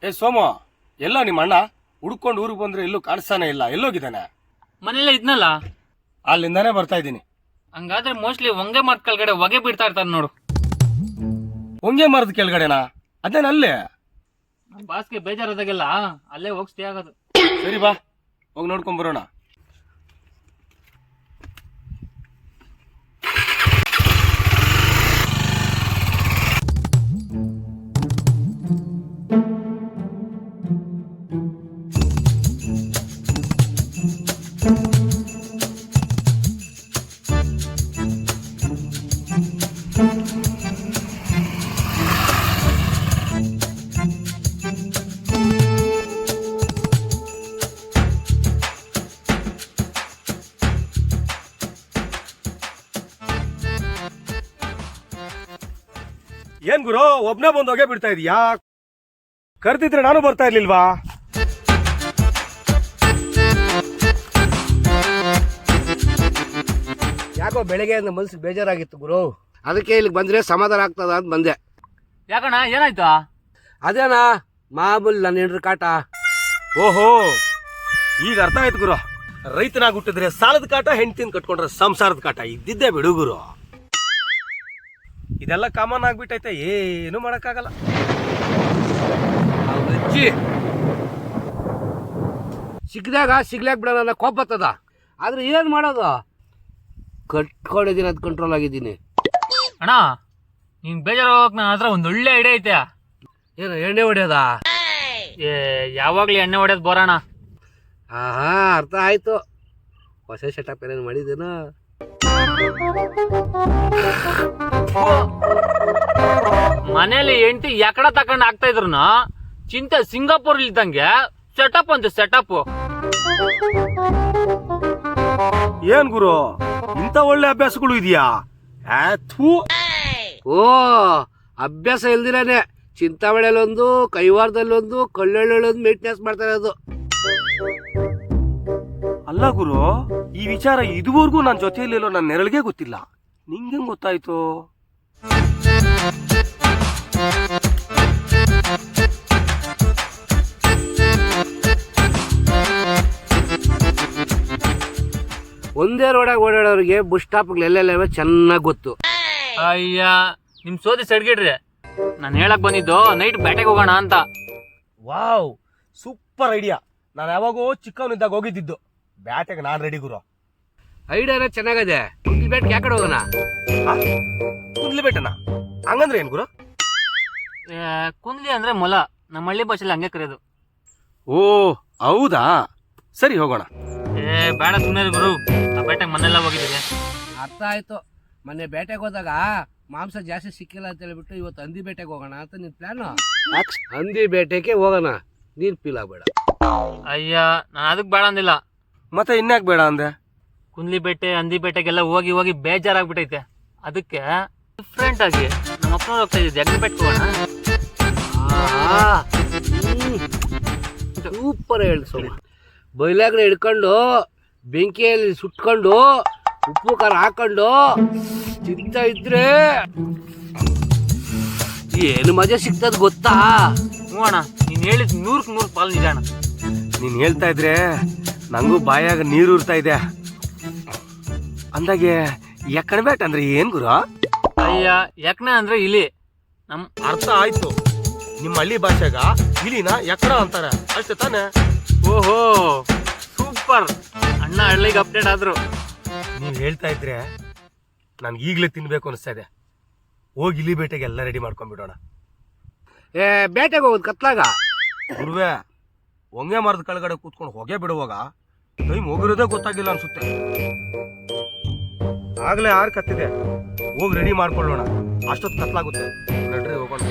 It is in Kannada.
ಏ ಸೋಮ, ಎಲ್ಲ ನಿಮ್ಮ ಅಣ್ಣ ಹುಡ್ಕೊಂಡು ಊರಿಗೆ ಬಂದ್ರೆ ಎಲ್ಲೂ ಕಾಣಿಸ್ತಾನೆ ಇಲ್ಲ, ಎಲ್ಲೋಗಿದ್ದಾನೆ? ಮನೆಯಲ್ಲೇ ಇದ್ನಲ್ಲ, ಅಲ್ಲಿಂದಾನೇ ಬರ್ತಾ ಇದ್ದೀನಿ. ಹಂಗಾದ್ರೆ ಮೋಸ್ಟ್ಲಿ ಹೊಂಗೆ ಮರದ ಕೆಳಗಡೆ ಹೊಗೆ ಬಿಡ್ತಾ ಇರ್ತಾನೆ ನೋಡು. ಹೊಂಗೆ ಮರದ ಕೆಳಗಡೆನಾ? ಅದೇನ ಅಲ್ಲೇ? ಬಾಸ್ಗೆ ಬೇಜಾರಾದಾಗೆಲ್ಲ ಅಲ್ಲೇ ಹೋಗಿ ಸ್ಟೇ ಆಗೋದು. ಸರಿ ಬಾ, ಹೋಗಿ ನೋಡ್ಕೊಂಡ್ ಬರೋಣ. ಏನ್ ಗುರು, ಒಬ್ನೇ ಬಂದು ಹೊಗೆ ಬಿಡ್ತಾ ಇದೀಯಾ? ಕರ್ತಿದ್ರೆ ನಾನು ಬರ್ತಾ ಇರ್ಲಿಲ್ವಾ? ಯಾಕೋ ಬೆಳಗ್ಗೆಯಿಂದ ಮನಸ್ಸು ಬೇಜಾರಾಗಿತ್ತು ಗುರು, ಅದಕ್ಕೆ ಇಲ್ಲಿಗೆ ಬಂದ್ರೆ ಸಮಾಧಾನ ಆಗ್ತದ ಅಂತ ಬಂದೆ. ಯಾಕಣ್ಣ, ಏನಾಯ್ತು? ಅದೇನಾ ಮಾಮೂಲಿ ನನ್ನ ಹೆಂಡ್ರ ಕಾಟ. ಓಹೋ, ಈಗ ಅರ್ಥ ಆಯ್ತು ಗುರು. ರೈತನಾಗಿ ಹುಟ್ಟಿದ್ರೆ ಸಾಲದ ಕಾಟ, ಹೆಂಡತಿನ ಕಟ್ಕೊಂಡ್ರೆ ಸಂಸಾರದ ಕಾಟ ಇದ್ದಿದ್ದೇ ಬಿಡು ಗುರು. ಇದೆಲ್ಲ ಕಾಮನ್ ಆಗ್ಬಿಟ್ಟೈತೆ, ಏನು ಮಾಡಕ್ಕಾಗಲ್ಲ. ಅಜ್ಜಿ ಸಿಕ್ಕಿದಾಗ ಸಿಗ್ಲಾಕ್ ಬಿಡೋಣ ಅನ್ನೋ ಕೋಪ ಬರ್ತದ, ಆದ್ರೆ ಏನ್ ಮಾಡೋದು, ಕಟ್ಕೊಂಡಿದ್ದೀನಿ, ಅದು ಕಂಟ್ರೋಲ್ ಆಗಿದ್ದೀನಿ. ಅಣ್ಣ, ನೀನ್ ಬೇಜಾರು ಹೋಗಕ್ ನನ್ನ ಹತ್ರ ಒಂದ್ ಒಳ್ಳೆ ಐಡಿಯಾ ಐತೆ. ಏನು ಎಣ್ಣೆ ಹೊಡೆಯೋದ? ಯಾವಾಗ್ಲೂ ಎಣ್ಣೆ ಹೊಡೆಯೋದು ಬೋರಣ. ಆಹಾ, ಅರ್ಥ ಆಯ್ತು. ಹೊಸ ಸೆಟಪ್ ಏನೇನು ಮಾಡಿದ್ದೇನೋ. ಮನೇಲಿ ಹೆಂಡತಿ ಎಕಡ ತಕೊಂಡ್ ಆಗ್ತಾ ಇದ್ರು ಚಿಂತೆ ಸಿಂಗಾಪುರ್ ಇಲ್ದಂಗೆ ಸೆಟಪ್ ಅಂತ ಸೆಟಪ್. ಏನ್ ಗುರು, ಇಂತ ಒಳ್ಳೆ ಅಭ್ಯಾಸಗಳು ಇದೆಯಾ? ಓ, ಅಭ್ಯಾಸ ಇಲ್ದಿರಾನೆ ಚಿಂತಾಮಣೆಯಲ್ಲೊಂದು, ಕೈವಾರದಲ್ಲೊಂದು, ಕಳ್ಳೊಳ್ಳೊಂದು ಮೇಂಟೆನೆನ್ಸ್ ಮಾಡ್ತಾ ಇರೋದು. ಅಲ್ಲ ಗುರು, ಈ ವಿಚಾರ ಇದುವರೆಗೂ ನನ್ನ ಜೊತೆಯಲ್ಲಿರೋ ನನ್ನ ನೆರಳಿಗೆ ಗೊತ್ತಿಲ್ಲ. ನಿಂಗೆ ಗೊತ್ತಾಯ್ತು? ಒಂದೇ ರೋಡಾಗ ಓಡಾಡೋರಿಗೆ ಬಸ್ ಸ್ಟಾಪ್ಗಳೆಲ್ಲ ಚೆನ್ನಾಗಿ ಗೊತ್ತು. ಅಯ್ಯ, ನಿಮ್ ಸೋದಿ ಸಡ್ಗಿಡ್ರಿ. ನಾನು ಹೇಳಕ್ ಬಂದಿದ್ದು ನೈಟ್ ಬೇಟೆಗೆ ಹೋಗೋಣ ಅಂತ. Wow, super idea. ನಾನು ಯಾವಾಗೋ ಚಿಕ್ಕವನಿದ್ದಾಗ ಹೋಗಿದ್ದಿದ್ದು. ಬ್ಯಾಟೆಗೆ ನಾನ್ ರೆಡಿ ಗುರು. ಐಡಿಯಾನ ಚೆನ್ನಾಗಿದೆ. ಕುಂಟ್ಲಿ ಬೇಟೆಗೆ ಯಾಕಡೆ ಹೋಗೋಣ? ಕುಂದ್ಲಿ ಬೇಟನ ಹಂಗಂದ್ರೆ ಏನ್ ಗುರು? ಕುಂದ್ಲಿ ಅಂದ್ರೆ ಮೊಲ, ನಮ್ಮ ಹಳ್ಳಿ ಭಾಷೆಲಿ ಹಂಗೆ ಕರೆಯೋದು. ಓ ಹೌದಾ, ಸರಿ ಹೋಗೋಣ. ಬೇಡ ಸುಮ್ಮನೆ ಗುರು, ಆ ಬೇಟೆಗೆ ಮನೆಲ್ಲ ಹೋಗಿದ್ದೀವಿ. ಅರ್ಥ ಆಯ್ತು. ಮೊನ್ನೆ ಬೇಟೆಗೆ ಹೋದಾಗ ಮಾಂಸ ಜಾಸ್ತಿ ಸಿಕ್ಕಿಲ್ಲ ಅಂತ ಹೇಳ್ಬಿಟ್ಟು ಇವತ್ತು ಹಂದಿ ಬೇಟೆಗೆ ಹೋಗೋಣ ಅಂತ ನಿನ್ ಪ್ಲಾನು. ಹಂದಿ ಬೇಟೆಗೆ ಹೋಗೋಣ, ನೀನ್ ಫೀಲ್ ಆಗ್ಬೇಡ. ಅಯ್ಯ, ನಾನು ಅದಕ್ಕೆ ಬೇಡ ಅಂದಿಲ್ಲ. ಮತ್ತೆ ಇನ್ಯಾಕ್ ಬೇಡ ಅಂದೆ? ಕುಂದ್ಲಿ ಬೇಟೆ, ಹಂದಿ ಬೇಟೆಗೆಲ್ಲ ಹೋಗಿ ಹೋಗಿ ಬೇಜಾರಾಗ್ಬಿಟ್ಟೈತೆ. ಅದಕ್ಕೆ ಡಿಫ್ರೆಂಟ್ ಆಗಿ ನಮ್ಮ ಅಪ್ಪನವ್ರು ಹೋಗ್ತಾ ಇದ್ದಿದ್ದು ಎಗ್ನ ಬೇಟೆಗೆ ಹೋಗೋಣ. ಸೂಪರ್ ಹೇಳಿ ಸೋಮ. ಬೈಲಾಗ್ನ ಹಿಡ್ಕೊಂಡು ಬೆಂಕಿಯಲ್ಲಿ ಸುಟ್ಕೊಂಡು ಉಪ್ಪು ಖಾರ ಹಾಕೊಂಡು ತಿಂತ ಇದ್ರೆ ಏನು ಮಜಾ ಸಿಗ್ತದ ಗೊತ್ತಾ? ಹ್ಞೂ ಅಣ್ಣ, ನೀನ್ ಹೇಳಿದ್ 100ಕ್ಕೆ 100 ಪಾಲು ನಿಜ ಅಣ್ಣ. ನೀನ್ ಹೇಳ್ತಾ ಇದ್ರೆ ನಂಗೂ ಬಾಯಾಗ ನೀರು ಉರ್ತಾ ಇದೆ. ಅಂದಾಗೆ ಎಕ್ಕಣ ಬೇಟ ಅಂದ್ರೆ ಏನ್ ಗುರು? ಅಯ್ಯ, ಯಾಕನ ಅಂದ್ರೆ ಇಲಿ. ನಮ್ ಅರ್ಥ ಆಯ್ತು. ನಿಮ್ಮ ಹಳ್ಳಿ ಭಾಷೆಗ ಇಲಿನ ಎಕ್ಕಡ ಅಂತಾರೆ ಅಷ್ಟೇ ತಾನೆ? ಓಹೋ, ಸೂಪರ್. ಅಣ್ಣ ಹಳ್ಳಿಗೆ ಅಪ್ಡೇಟ್ ಆದ್ರು. ನೀವ್ ಹೇಳ್ತಾ ಇದ್ರೆ ನನ್ಗೆ ಈಗ್ಲೇ ತಿನ್ಬೇಕು ಅನಿಸ್ತಾ ಇದೆ. ಹೋಗಿ ಇಲಿ ಬೇಟೆಗೆ ಎಲ್ಲ ರೆಡಿ ಮಾಡ್ಕೊಂಡ್ಬಿಡೋಣ. ಬೇಟೆಗೆ ಹೋಗೋದು ಕತ್ಲಾಗ ಗುರುವೆ, ಹೊಂಗೆ ಮರದ ಕೆಳಗಡೆ ಕೂತ್ಕೊಂಡು ಹೊಗೆ ಬಿಡುವಾಗ ಟೈಮ್ ಹೋಗಿರೋದೇ ಗೊತ್ತಾಗಿಲ್ಲ ಅನ್ಸುತ್ತೆ. ಆಗ್ಲೇ 6 ಕತ್ತಿದೆ. ಹೋಗಿ ರೆಡಿ ಮಾಡ್ಕೊಳ್ಳೋಣ, ಅಷ್ಟೊತ್ತು ಕತ್ಲಾಗುತ್ತೆ. ನಡ್ರಿ ಹೋಗೋಣ.